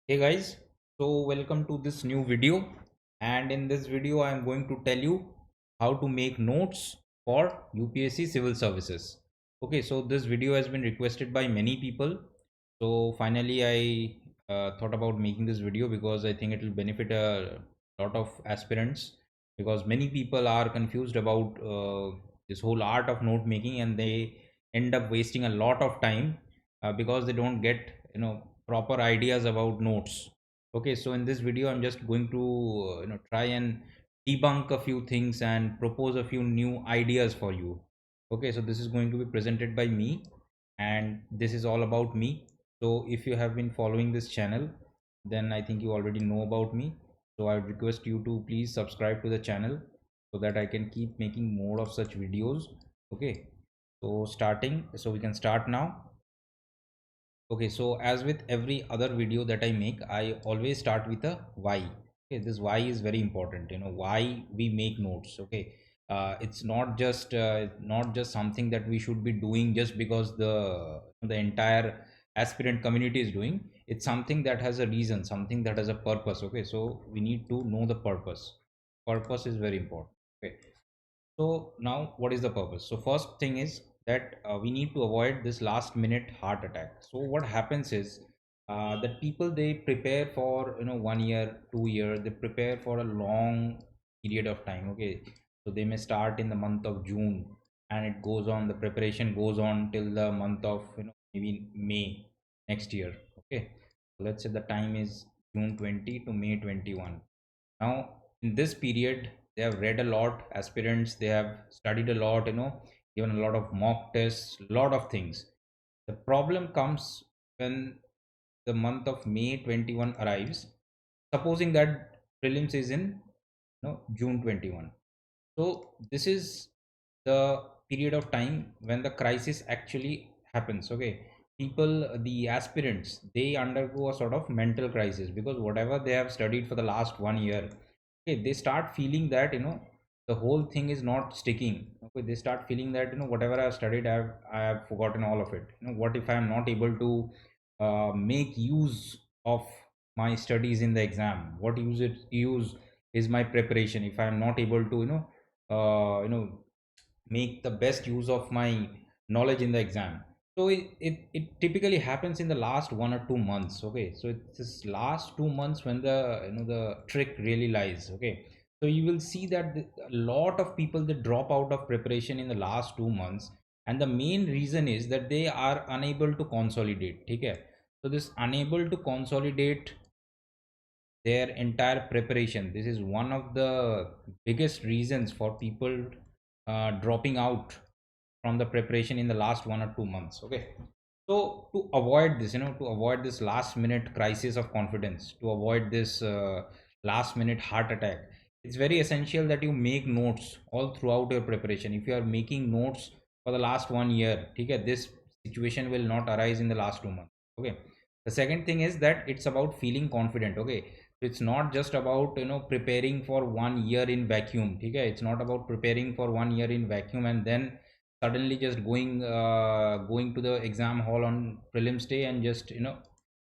Hey guys, so welcome to this new video, and in this video I am going to tell you how to make notes for UPSC civil services. Okay, so this video has been requested by many people. So finally I thought about making this video because I think it will benefit a lot of aspirants, because many people are confused about this whole art of note making, and they end up wasting a lot of time because they don't get proper ideas about notes. Okay, so in this video I'm just going to try and debunk a few things and propose a few new ideas for you. Okay, so this is going to be presented by me, and this is all about me. So if you have been following this channel, then I think you already know about me. So I would request you to please subscribe to the channel so that I can keep making more of such videos. Okay, so we can start now. Okay, so as with every other video that I make, I always start with a why. Okay, this why is very important. Why we make notes. Okay, it's not just something that we should be doing just because the entire aspirant community is doing. It's something that has a reason, something that has a purpose. Okay, so we need to know the purpose. Purpose is very important. Okay, so now what is the purpose? So first thing is that we need to avoid this last minute heart attack. So what happens is that people, they prepare for 1 year, 2 year, they prepare for a long period of time. Okay, so they may start in the month of June, and it goes on, the preparation goes on till the month of maybe May next year. Okay, so let's say the time is June 20 to May 21. Now in this period they have read a lot, aspirants, they have studied a lot, given a lot of mock tests, lot of things. The problem comes when the month of May 21 arrives, supposing that prelims is in June 21. So this is the period of time when the crisis actually happens. Okay, people, the aspirants, they undergo a sort of mental crisis, because whatever they have studied for the last 1 year, okay, they start feeling that the whole thing is not sticking. Okay, they start feeling that whatever I have studied, I have forgotten all of it. What if I am not able to make use of my studies in the exam? What use is my preparation if I am not able to make the best use of my knowledge in the exam? So it typically happens in the last 1 or 2 months. Okay, so it's this last 2 months when the trick really lies. Okay, so you will see that a lot of people, they drop out of preparation in the last 2 months, and the main reason is that they are unable to consolidate. Okay, so this unable to consolidate their entire preparation, this is one of the biggest reasons for people dropping out from the preparation in the last 1 or 2 months. Okay, so to avoid this, to avoid this last minute crisis of confidence, to avoid this last minute heart attack, it's very essential that you make notes all throughout your preparation. If you are making notes for the last 1 year, okay, this situation will not arise in the last 2 months. Okay, the second thing is that it's about feeling confident. Okay, it's not just about preparing for 1 year in vacuum. Okay, it's not about preparing for 1 year in vacuum and then suddenly just going to the exam hall on prelims day and just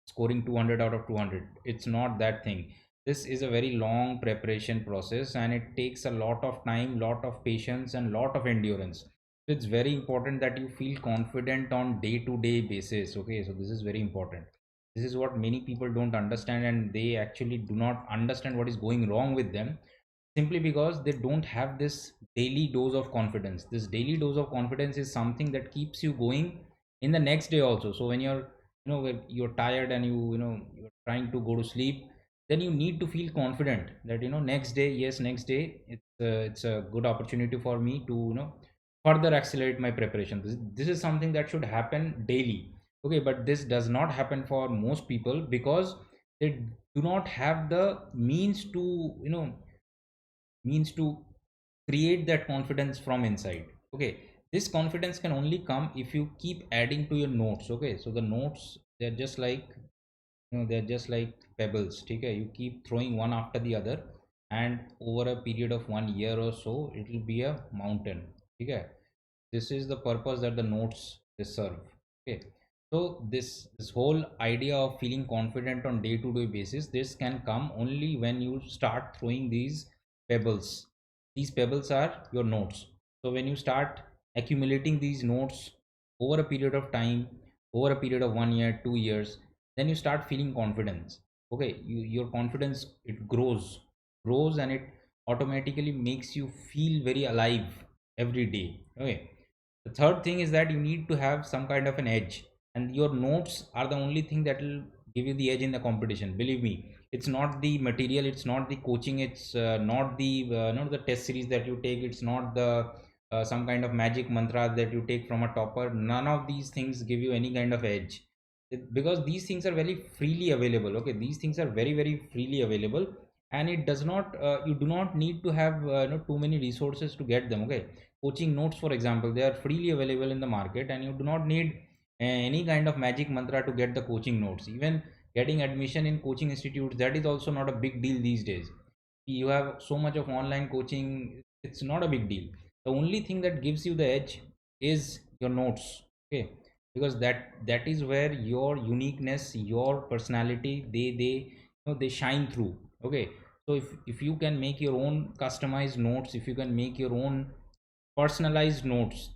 scoring 200 out of 200. It's not that thing. This is a very long preparation process, and it takes a lot of time, lot of patience, and lot of endurance. So it's very important that you feel confident on day to day basis. Okay, so this is very important. This is what many people don't understand, and they actually do not understand what is going wrong with them, simply because they don't have this daily dose of confidence. This daily dose of confidence is something that keeps you going in the next day also. So when when you're tired and you're trying to go to sleep, then you need to feel confident that next day, yes, next day it's a good opportunity for me to further accelerate my preparation. This is something that should happen daily. Okay, but this does not happen for most people because they do not have the means to means to create that confidence from inside. Okay, this confidence can only come if you keep adding to your notes. Okay, so the notes, they're just like they're just like pebbles. Okay, you keep throwing one after the other, and over a period of 1 year or so, it will be a mountain. Okay, this is the purpose that the notes they serve. Okay, So this whole idea of feeling confident on day to day basis, this can come only when you start throwing these pebbles. These pebbles are your notes. So when you start accumulating these notes over a period of time, over a period of 1 year, 2 years, then you start feeling confidence. Okay, your confidence, it grows, and it automatically makes you feel very alive every day. Okay, the third thing is that you need to have some kind of an edge, and your notes are the only thing that will give you the edge in the competition. Believe me, it's not the material, it's not the coaching, it's not the not the test series that you take, it's not the some kind of magic mantra that you take from a topper. None of these things give you any kind of edge. Because these things are very freely available. Okay, these things are very very freely available, and it does not you do not need to have too many resources to get them. Okay, coaching notes, for example, they are freely available in the market, and you do not need any kind of magic mantra to get the coaching notes. Even getting admission in coaching institutes, that is also not a big deal these days. You have so much of online coaching, it's not a big deal. The only thing that gives you the edge is your notes. Okay, because that is where your uniqueness, your personality, they shine through. Okay, so if you can make your own customized notes, if you can make your own personalized notes,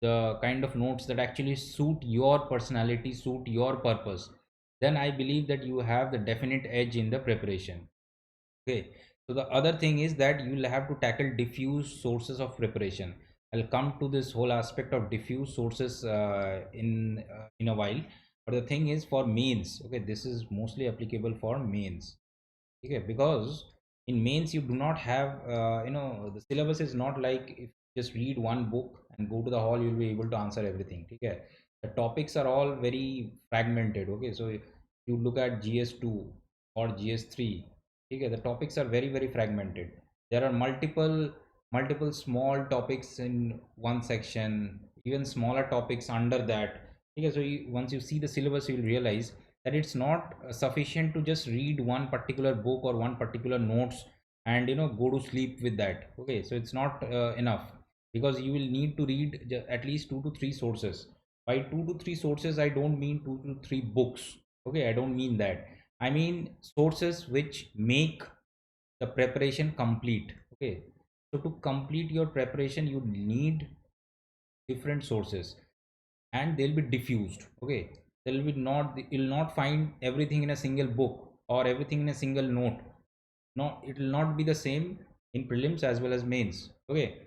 the kind of notes that actually suit your personality, suit your purpose, then I believe that you have the definite edge in the preparation. Okay, so the other thing is that you will have to tackle diffuse sources of preparation. I'll come to this whole aspect of diffuse sources in a while. But the thing is, for mains, okay, this is mostly applicable for mains. Okay, because in mains you do not have the syllabus is not like if you just read one book and go to the hall, you'll be able to answer everything. Okay, the topics are all very fragmented. Okay, so if you look at gs2 or gs3, okay, the topics are very very fragmented. There are multiple small topics in one section, even smaller topics under that. Okay, so once you see the syllabus, you will realize that it's not sufficient to just read one particular book or one particular notes and go to sleep with that. Okay, so it's not enough, because you will need to read at least 2 to 3 sources. By 2 to 3 sources, I don't mean 2 to 3 books. Okay, I don't mean that. I mean sources which make the preparation complete. Okay, so to complete your preparation, you need different sources, and they'll be diffused. Okay, they'll be not you'll not find everything in a single book or everything in a single note. No, it will not be the same in prelims as well as mains. Okay,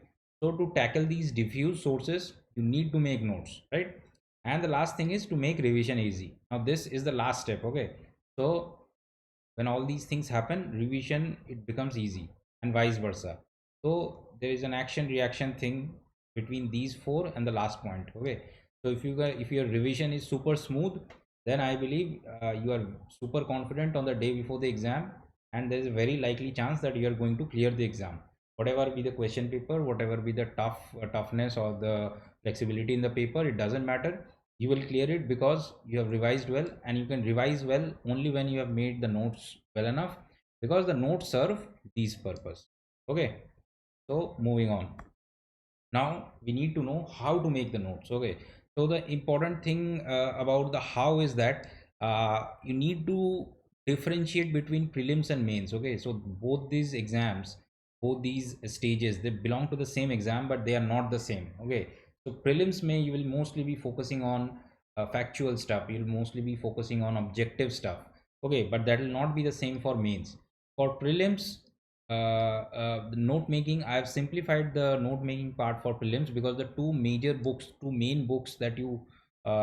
so to tackle these diffuse sources, you need to make notes, right? And the last thing is to make revision easy. Now this is the last step. Okay, so when all these things happen, revision, it becomes easy, and vice versa. So there is an action reaction thing between these four and the last point. Okay, so if your revision is super smooth, then I believe you are super confident on the day before the exam, and there is a very likely chance that you are going to clear the exam. Whatever be the question paper, whatever be the toughness or the flexibility in the paper, it doesn't matter. You will clear it because you have revised well, and you can revise well only when you have made the notes well enough, because the notes serve these purpose. Okay, so moving on. Now we need to know how to make the notes. Okay, so the important thing about the how is that you need to differentiate between prelims and mains. Okay, so both these exams, both these stages, they belong to the same exam, but they are not the same. Okay, so prelims may you will mostly be focusing on factual stuff, you'll mostly be focusing on objective stuff. Okay, but that will not be the same for mains. For prelims, the note making, I have simplified the note making part for prelims, because the two main books that you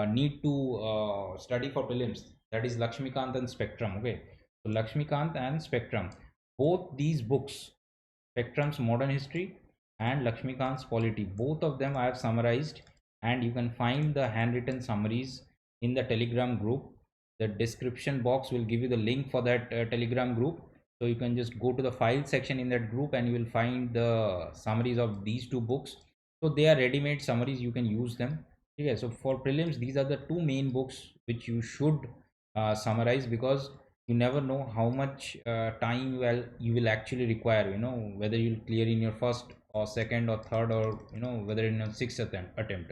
need to study for prelims, that is Lakshmikant and Spectrum. Okay, so Lakshmikant and Spectrum, both these books, Spectrum's modern history and Lakshmikant's polity, both of them I have summarized, and you can find the handwritten summaries in the Telegram group. The description box will give you the link for that Telegram group. So you can just go to the file section in that group, and you will find the summaries of these two books. So they are ready-made summaries, you can use them. Okay, so for prelims, these are the two main books which you should summarize, because you never know how much time you will actually require, whether you'll clear in your first or second or third, or whether in a sixth attempt,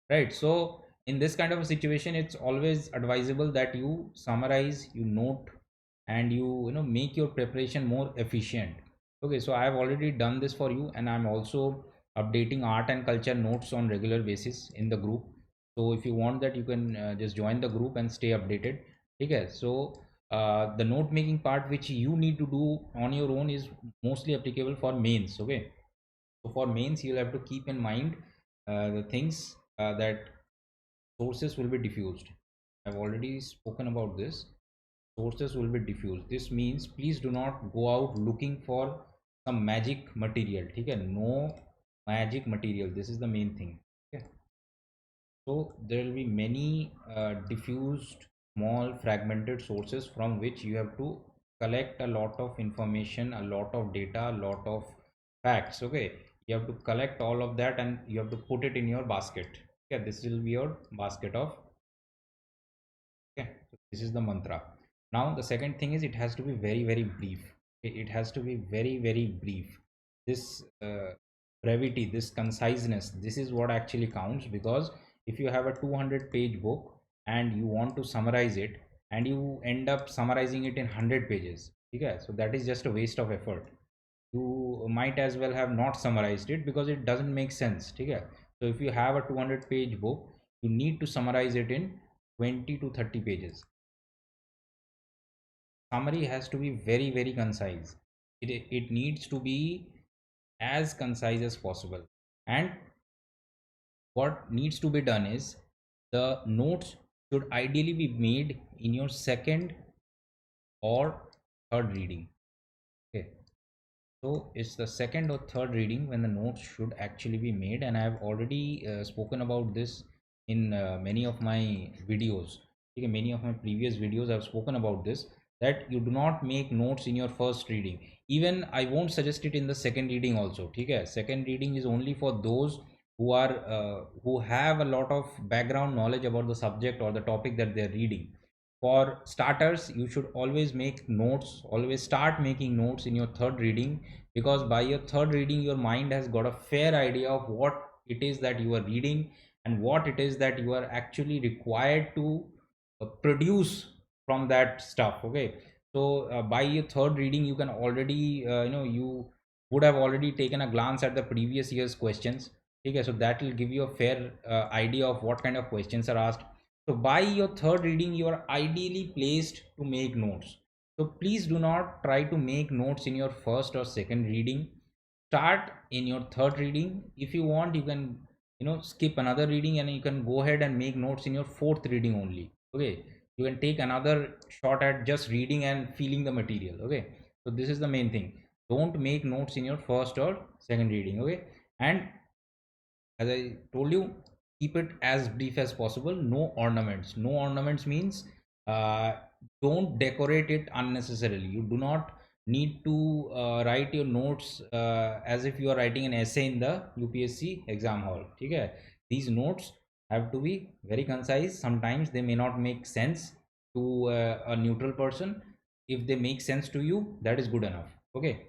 right? So in this kind of a situation, it's always advisable that you summarize, you note, and you know make your preparation more efficient. Okay, so I have already done this for you, and I'm also updating art and culture notes on regular basis in the group. So if you want that, you can just join the group and stay updated. Okay, so the note making part which you need to do on your own is mostly applicable for mains. Okay, so for mains you'll have to keep in mind the things that sources will be diffused. I've already spoken about this. Sources will be diffused. This means please do not go out looking for some magic material. Okay, no magic material. This is the main thing. Okay, so there will be many diffused, small, fragmented sources from which you have to collect a lot of information, a lot of data, a lot of facts. Okay, you have to collect all of that and you have to put it in your basket. Okay, this will be your basket of. Okay, so this is the mantra. Now the second thing is it has to be very very brief. Okay, it has to be very very brief. This brevity, this conciseness, this is what actually counts, because if you have a 200-page book and you want to summarize it and you end up summarizing it in 100 pages, okay, so that is just a waste of effort. You might as well have not summarized it because it doesn't make sense. Okay, so if you have a 200-page book, you need to summarize it in 20 to 30 pages. Summary has to be very very concise. It needs to be as concise as possible. And what needs to be done is the notes should ideally be made in your second or third reading. Okay, so it's the second or third reading when the notes should actually be made, and I have already spoken about this in many of my videos. Okay, many of my previous videos I've spoken about this, that you do not make notes in your first reading. Even I won't suggest it in the second reading also. Okay, second reading is only for those who have a lot of background knowledge about the subject or the topic that they're reading. For starters, you should always make notes, always start making notes in your third reading, because by your third reading your mind has got a fair idea of what it is that you are reading and what it is that you are actually required to produce from that stuff. Okay, so by your third reading you can already you would have already taken a glance at the previous year's questions. Okay, so that will give you a fair idea of what kind of questions are asked. So by your third reading you are ideally placed to make notes. So please do not try to make notes in your first or second reading. Start in your third reading. If you want, you can skip another reading and you can go ahead and make notes in your fourth reading only. Okay, you can take another shot at just reading and feeling the material. Okay, so this is the main thing. Don't make notes in your first or second reading. Okay, and as I told you, keep it as brief as possible. No ornaments. No ornaments means uh, don't decorate it unnecessarily. You do not need to write your notes as if you are writing an essay in the UPSC exam hall. Okay, these notes have to be very concise. Sometimes they may not make sense to a neutral person. If they make sense to you, that is good enough. Okay,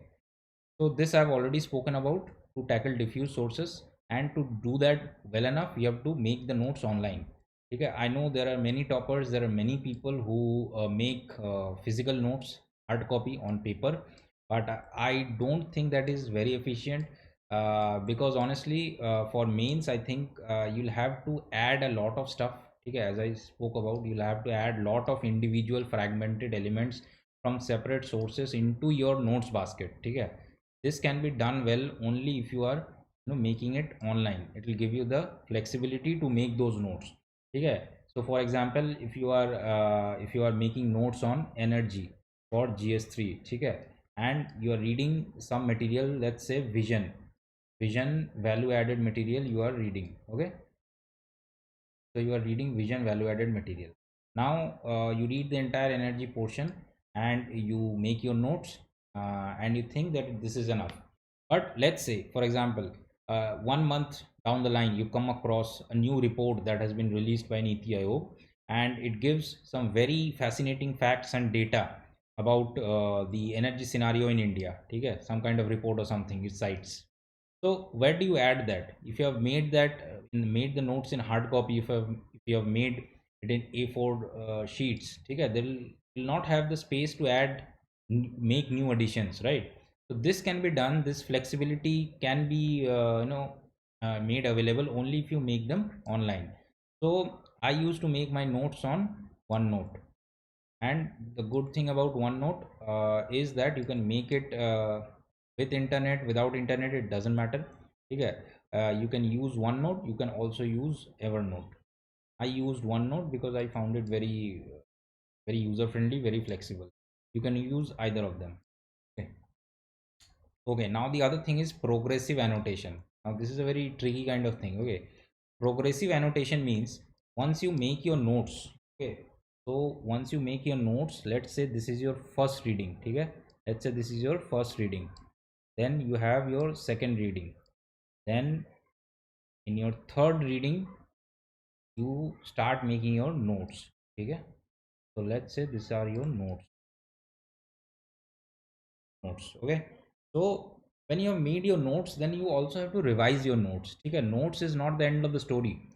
so this I've already spoken about. To tackle diffuse sources and to do that well enough, you have to make the notes online. Okay, I know there are many toppers, there are many people who make physical notes, hard copy on paper, but I don't think that is very efficient because honestly, for mains, I think you'll have to add a lot of stuff. Okay, as I spoke about, you'll have to add lot of individual fragmented elements from separate sources into your notes basket. Okay, this can be done well only if you are making it online. It will give you the flexibility to make those notes. Okay, so for example, if you are making notes on energy for GS3, okay, and you are reading some material, let's say vision value added material you are reading. Okay, so you are reading vision value added material. Now you read the entire energy portion and you make your notes and you think that this is enough. But let's say for example, 1 month down the line you come across a new report that has been released by Niti Aayog, and it gives some very fascinating facts and data about the energy scenario in India. Okay, some kind of report or something it cites. So where do you add that? If you have made that made the notes in hard copy, if you have made it in A4 sheets, okay, they will not have the space to add make new additions, right? So this can be done, this flexibility can be made available only if you make them online. So I used to make my notes on OneNote. And the good thing about OneNote is that you can make it with internet, without internet, it doesn't matter. Okay, you can use OneNote, you can also use Evernote. I used OneNote because I found it very user friendly, very flexible. You can use either of them. Okay. Okay, now the other thing is progressive annotation. Now this is a very tricky kind of thing. Okay, progressive annotation means once you make your notes, okay, so once you make your notes, let's say this is your first reading, okay, let's say this is your first reading, then you have your second reading, then in your third reading you start making your notes, okay. So let's say these are your notes, okay. So when you have made your notes, then you also have to revise your notes, okay. Notes is not the end of the story.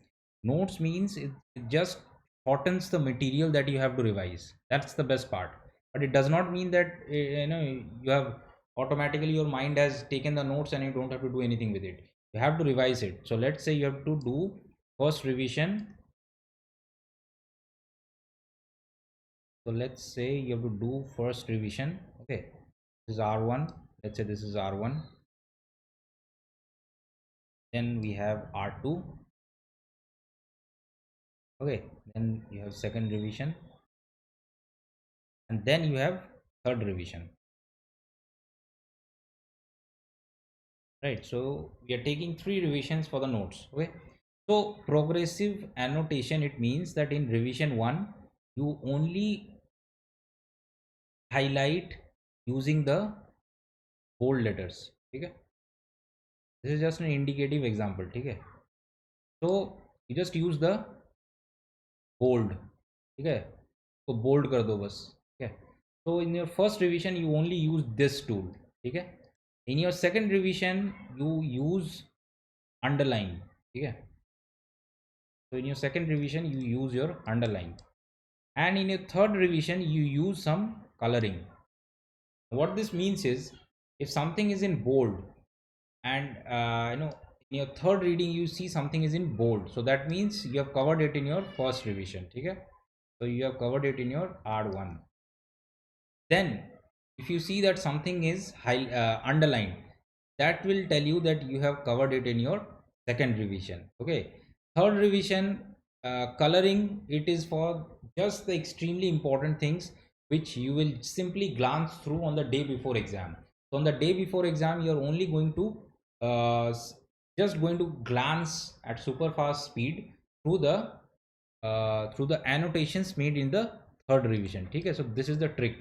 Notes means it just shortens the material that you have to revise. That's the best part. But it does not mean that you have automatically your mind has taken the notes and you don't have to do anything with it. You have to revise it. So let's say you have to do first revision. So let's say you have to do first revision, okay. This is R1. Let's say this is R1. Then we have R2, okay. Then you have second revision, and then you have third revision, right? So we are taking three revisions for the notes, okay. So progressive annotation, it means that in revision 1 you only highlight using the bold letters, okay. This is just an indicative example, okay. So you just use the bold, okay. So bold kar do bas, okay. So in your first revision you only use this tool, okay. In your second revision you use underline, okay. So in your second revision you use your underline, and in your third revision you use some coloring. What this means is, if something is in bold and in your third reading you see something is in bold, so that means you have covered it in your first revision, okay. So you have covered it in your R1. Then if you see that something is underlined, that will tell you that you have covered it in your second revision, okay. Third revision, coloring, it is for just the extremely important things which you will simply glance through on the day before exam. So on the day before exam you are only going to just going to glance at super fast speed through the annotations made in the third revision, okay. So this is the trick.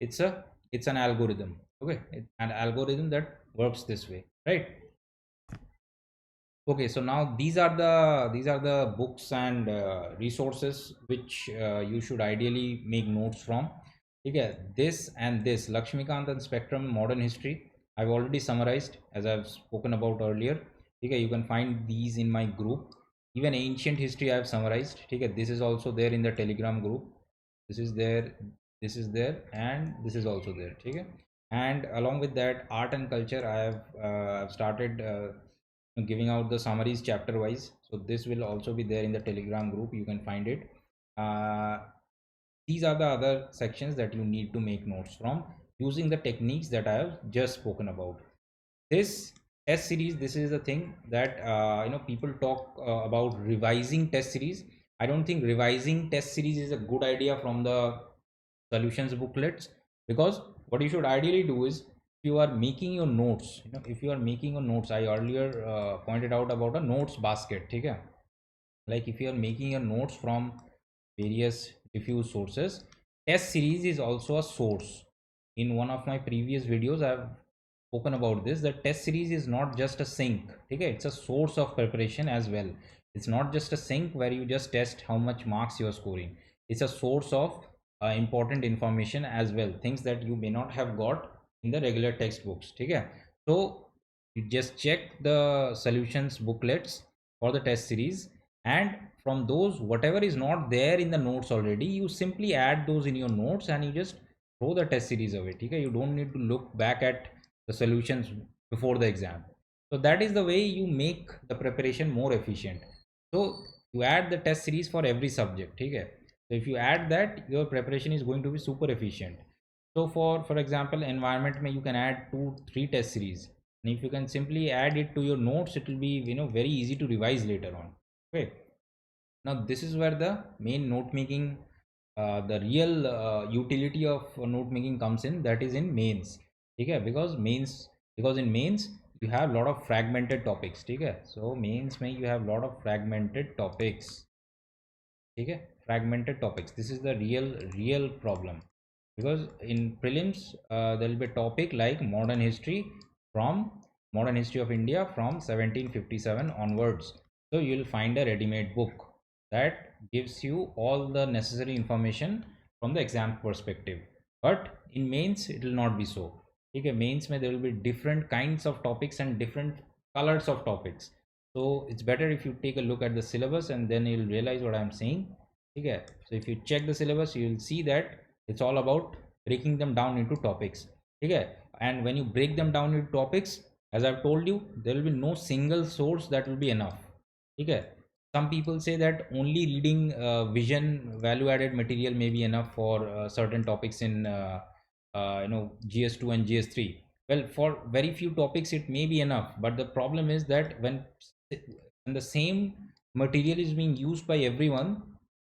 It's an algorithm, okay. An algorithm that works this way, right? Okay, so now these are the books and resources which you should ideally make notes from. Okay, this and this, Lakshmikant and Spectrum Modern History, I've already summarized as I've spoken about earlier. Okay, you can find these in my group. Even ancient history I've summarized. Okay, this is also there in the Telegram group. This is there, this is there, and this is also there. Okay, and along with that, art and culture, I've started giving out the summaries chapter wise. So this will also be there in the Telegram group. You can find it. uh, these are the other sections that you need to make notes from using the techniques that I have just spoken about. This test series, this is the thing that people talk about revising test series. I don't think revising test series is a good idea from the solutions booklets, because what you should ideally do is, if you are making your notes, if you are making your notes, I earlier pointed out about a notes basket, okay. Like if you are making your notes from various diffuse sources, test series is also a source. In one of my previous videos I've spoken about this, the test series is not just a sink, okay. It's a source of preparation as well. It's not just a sink where you just test how much marks you are scoring. It's a source of important information as well, things that you may not have got in the regular textbooks, okay. So you just check the solutions booklets for the test series, and from those, whatever is not there in the notes already, you simply add those in your notes and you just throw the test series away. Okay, you don't need to look back at the solutions before the exam. So that is the way you make the preparation more efficient. So you add the test series for every subject. Okay, so if you add that, your preparation is going to be super efficient. So for example, environment may you can add 2-3 test series, and if you can simply add it to your notes, it will be, very easy to revise later on. Okay, now this is where the main note making, the real utility of note making comes in, that is in mains. Okay, because in mains you have a lot of fragmented topics. Okay, so mains may you have a lot of fragmented topics. Okay, fragmented topics, this is the real problem. Because in prelims, there will be a topic like from modern history of India from 1757 onwards. So you will find a ready-made book that gives you all the necessary information from the exam perspective. But in mains it will not be so. Okay, mains may there will be different kinds of topics and different colors of topics. So it's better if you take a look at the syllabus, and then you'll realize what I'm saying. Okay, so if you check the syllabus, you will see that it's all about breaking them down into topics. Okay, and when you break them down into topics, as I've told you, there will be no single source that will be enough. Okay, some people say that only reading vision value added material may be enough for certain topics in GS2 and GS3. Well, for very few topics it may be enough, but the problem is that when the same material is being used by everyone,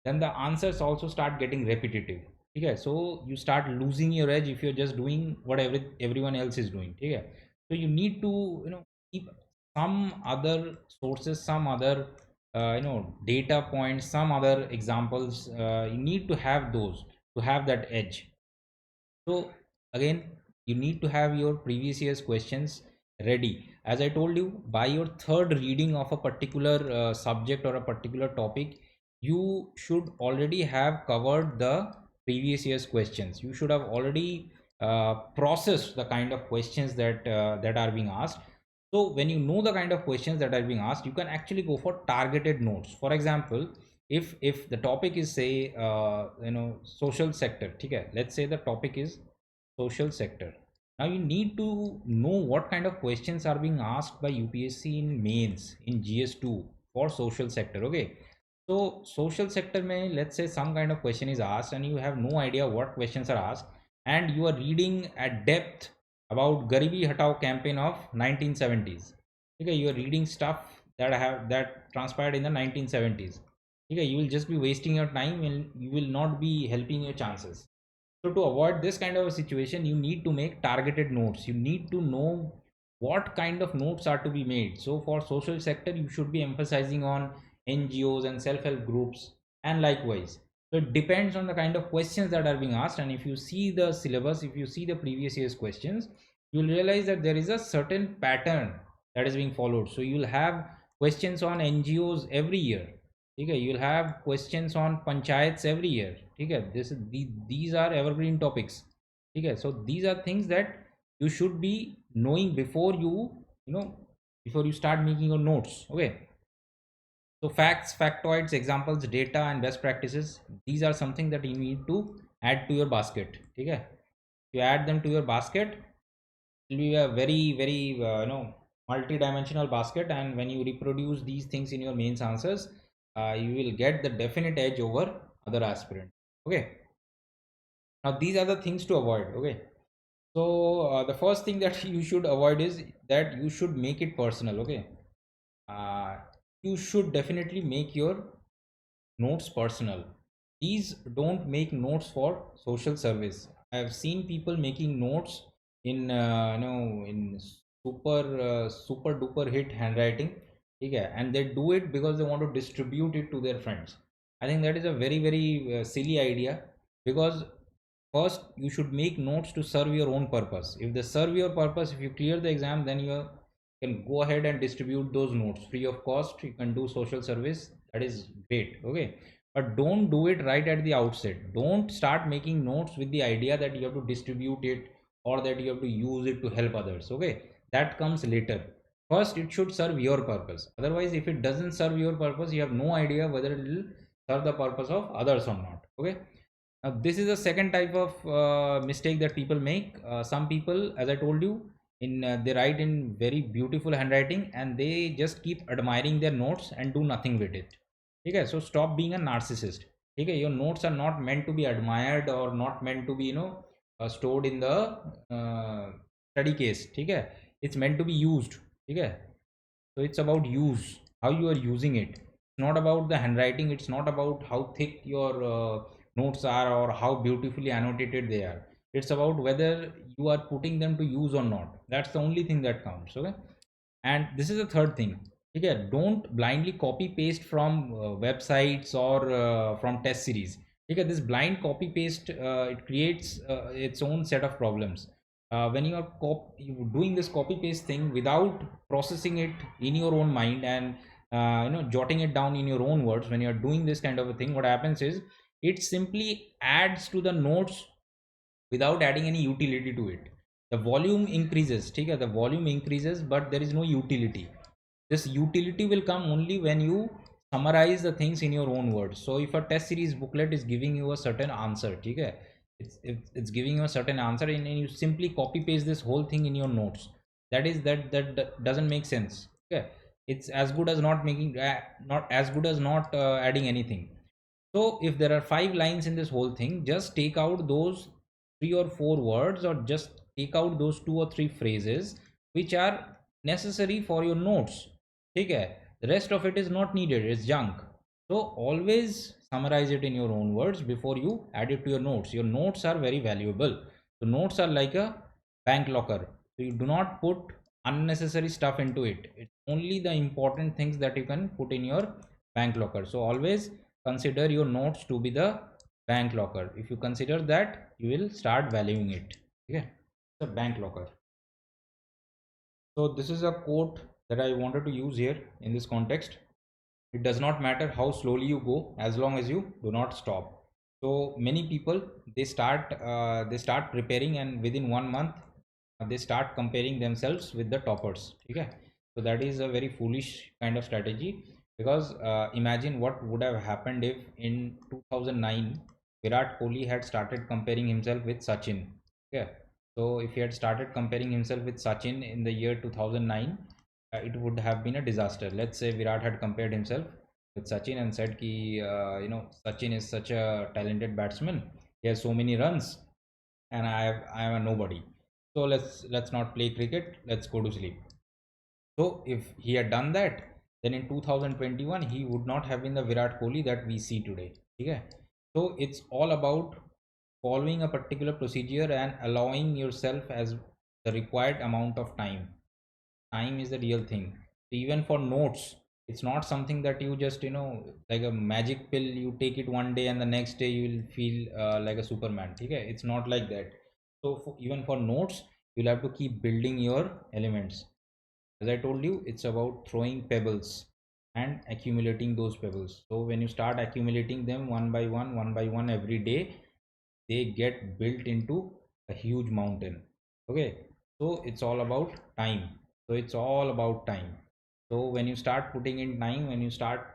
then the answers also start getting repetitive. Okay, so you start losing your edge if you're just doing what everyone else is doing. Okay, so you need to keep some other sources, some other data points, some other examples. You need to have those to have that edge. So again, you need to have your previous year's questions ready. As I told you, by your third reading of a particular subject or a particular topic, you should already have covered the previous year's questions. You should have already processed the kind of questions that are being asked. So when you know the kind of questions that are being asked, you can actually go for targeted notes. For example, if the topic is, say, social sector. Okay, let's say the topic is social sector. Now you need to know what kind of questions are being asked by UPSC in mains in GS2 for social sector. Okay, so social sector may, let's say, some kind of question is asked and you have no idea what questions are asked, and you are reading at depth about Garibi Hatao campaign of 1970s. Okay, you are reading stuff that transpired in the 1970s. Okay, you will just be wasting your time and you will not be helping your chances. So to avoid this kind of a situation, you need to make targeted notes. You need to know what kind of notes are to be made. So for social sector, you should be emphasizing on NGOs and self-help groups, and likewise. So it depends on the kind of questions that are being asked. And if you see the syllabus, if you see the previous year's questions, you'll realize that there is a certain pattern that is being followed. So you'll have questions on NGOs every year. Okay, you'll have questions on panchayats every year. Okay, these are evergreen topics. Okay, so these are things that you should be knowing before you start making your notes. Okay, so facts, factoids, examples, data, and best practices, these are something that you need to add to your basket. Okay, you add them to your basket, it will be a very multi-dimensional basket, and when you reproduce these things in your mains answers, you will get the definite edge over other aspirants. Okay, now these are the things to avoid. Okay, so the first thing that you should avoid is that you should make it personal. Okay, uh, you should definitely make your notes personal. Please don't make notes for social service. I have seen people making notes in in super duper hit handwriting. Okay, and they do it because they want to distribute it to their friends. I think that is a very silly idea, because first you should make notes to serve your own purpose. If they serve your purpose, if you clear the exam, then you can go ahead and distribute those notes free of cost. You can do social service, that is great. Okay, but don't do it right at the outset. Don't start making notes with the idea that you have to distribute it or that you have to use it to help others. Okay, that comes later. First it should serve your purpose, otherwise if it doesn't serve your purpose, you have no idea whether it will serve the purpose of others or not. Okay, now this is the second type of mistake that people make. Some people, as I told you, in they write in very beautiful handwriting and they just keep admiring their notes and do nothing with it. Okay, so stop being a narcissist. Okay, your notes are not meant to be admired or not meant to be, stored in the study case. Okay, it's meant to be used. Okay, so it's about use, how you are using it. It's not about the handwriting, it's not about how thick your notes are or how beautifully annotated they are. It's about whether you are putting them to use or not. That's the only thing that counts. Okay, and this is the third thing. Okay, don't blindly copy paste from websites or from test series. Okay, this blind copy paste, it creates its own set of problems. When you are doing this copy paste thing without processing it in your own mind and jotting it down in your own words, when you are doing this kind of a thing, what happens is it simply adds to the notes without adding any utility to it. The volume increases, okay? The volume increases, but there is no utility. This utility will come only when you summarize the things in your own words. So if a test series booklet is giving you a certain answer, okay, it's giving you a certain answer, and you simply copy paste this whole thing in your notes, that doesn't make sense. Okay, it's as good as not making not as good as not adding anything. So if there are 5 lines in this whole thing, just take out those 3 or 4 words, or just take out those 2 or 3 phrases which are necessary for your notes. Okay, the rest of it is not needed, it's junk. So always summarize it in your own words before you add it to your notes. Your notes are very valuable. The notes are like a bank locker. So you do not put unnecessary stuff into it. It's only the important things that you can put in your bank locker. So always consider your notes to be the bank locker. If you consider that, you will start valuing it. Okay, the bank locker. So this is a quote that I wanted to use here in this context. It does not matter how slowly you go, as long as you do not stop. So many people, they start preparing, and within 1 month they start comparing themselves with the toppers. Okay, so that is a very foolish kind of strategy, because imagine what would have happened if in 2009 Virat Kohli had started comparing himself with Sachin. Okay, so if he had started comparing himself with Sachin in the year 2009, it would have been a disaster. Let's say Virat had compared himself with Sachin and said ki, Sachin is such a talented batsman, he has so many runs, and I am a nobody. So let's not play cricket, let's go to sleep. So if he had done that, then in 2021 he would not have been the Virat Kohli that we see today. Okay, so it's all about following a particular procedure and allowing yourself as the required amount of time. Time is the real thing. So even for notes, it's not something that you just, like a magic pill, you take it one day and the next day you will feel like a superman. Okay, it's not like that. So even for notes, you'll have to keep building your elements. As I told you, it's about throwing pebbles and accumulating those pebbles. So when you start accumulating them one by one every day, they get built into a huge mountain. Okay, so it's all about time. So it's all about time. So when you start putting in time, when you start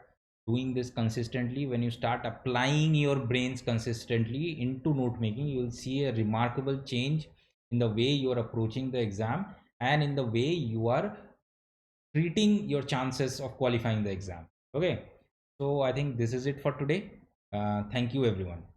doing this consistently, when you start applying your brains consistently into note making, you will see a remarkable change in the way you are approaching the exam and in the way you are treating your chances of qualifying the exam. Okay, so I think this is it for today. Thank you everyone.